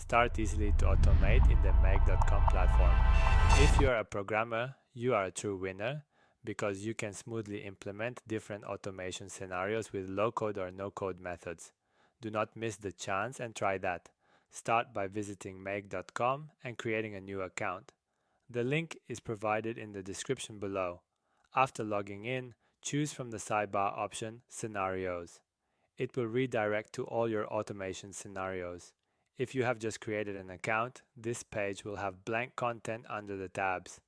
Start easily to automate in the make.com platform. If you are a programmer, you are a true winner because you can smoothly implement different automation scenarios with low-code or no-code methods. Do not miss the chance and try that. Start by visiting make.com and creating a new account. The link is provided in the description below. After logging in, choose from the sidebar option Scenarios. It will redirect to all your automation scenarios. If you have just created an account, this page will have blank content under the tabs.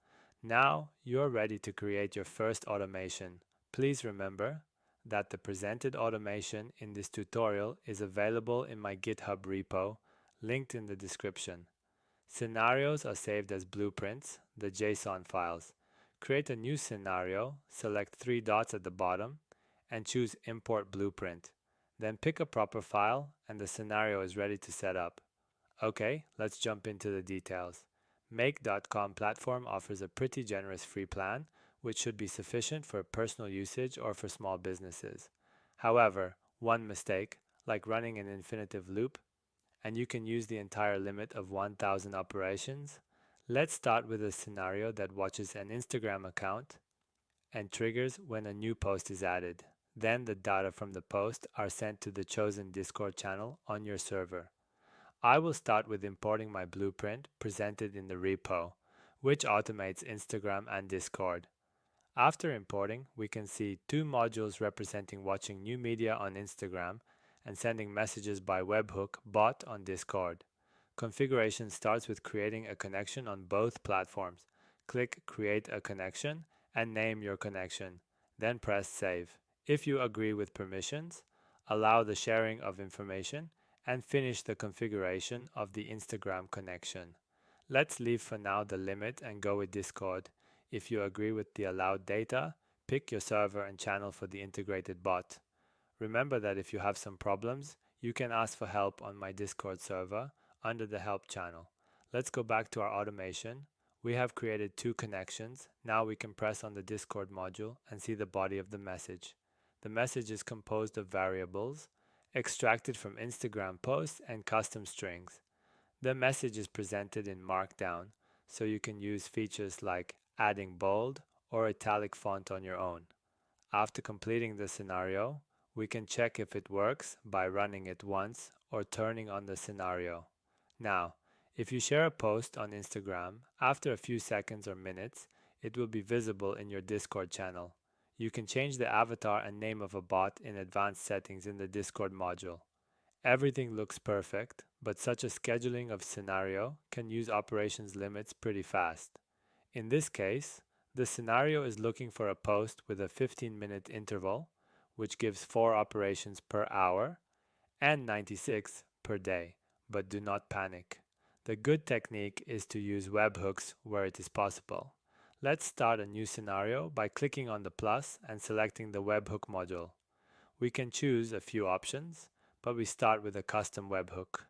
Now you're ready to create your first automation. Please remember that the presented automation in this tutorial is available in my GitHub repo, linked in the description. Scenarios are saved as blueprints, the JSON files. Create a new scenario, select three dots at the bottom, and choose Import Blueprint. Then pick a proper file and the scenario is ready to set up. Okay, let's jump into the details. Make.com platform offers a pretty generous free plan, which should be sufficient for personal usage or for small businesses. However, one mistake, like running an infinitive loop, and you can use the entire limit of 1000 operations. Let's start with a scenario that watches an Instagram account and triggers when a new post is added. Then the data from the post are sent to the chosen Discord channel on your server. I will start with importing my blueprint presented in the repo, which automates Instagram and Discord. After importing, we can see two modules representing watching new media on Instagram and sending messages by webhook bot on Discord. Configuration starts with creating a connection on both platforms. Click Create a Connection and name your connection. Then press Save. If you agree with permissions, allow the sharing of information and finish the configuration of the Instagram connection. Let's leave for now the limit and go with Discord. If you agree with the allowed data, pick your server and channel for the integrated bot. Remember that if you have some problems, you can ask for help on my Discord server under the help channel. Let's go back to our automation. We have created two connections. Now we can press on the Discord module and see the body of the message. The message is composed of variables extracted from Instagram posts and custom strings. The message is presented in Markdown, so you can use features like adding bold or italic font on your own. After completing the scenario, we can check if it works by running it once or turning on the scenario. Now, if you share a post on Instagram, after a few seconds or minutes, it will be visible in your Discord channel. You can change the avatar and name of a bot in advanced settings in the Discord module. Everything looks perfect, but such a scheduling of scenario can use operations limits pretty fast. In this case, the scenario is looking for a post with a 15-minute interval, which gives 4 operations per hour and 96 per day, but do not panic. The good technique is to use webhooks where it is possible. Let's start a new scenario by clicking on the plus and selecting the webhook module. We can choose a few options, but we start with a custom webhook.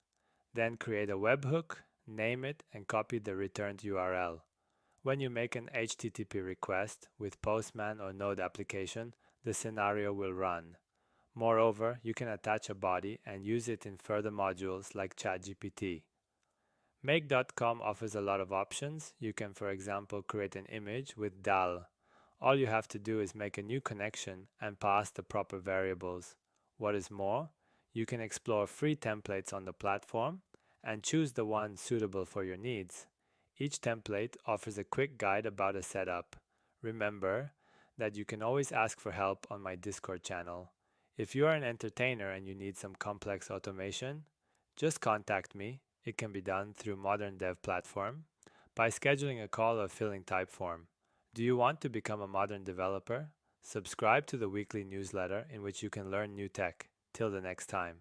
Then create a webhook, name it, and copy the returned URL. When you make an HTTP request with Postman or Node application, the scenario will run. Moreover, you can attach a body and use it in further modules like ChatGPT. Make.com offers a lot of options. You can, for example, create an image with DAL. All you have to do is make a new connection and pass the proper variables. What is more, you can explore free templates on the platform and choose the one suitable for your needs. Each template offers a quick guide about a setup. Remember that you can always ask for help on my Discord channel. If you are an entertainer and you need some complex automation, just contact me. It can be done through Modern Dev Platform by scheduling a call or filling Typeform. Do you want to become a modern developer? Subscribe to the weekly newsletter in which you can learn new tech. Till the next time.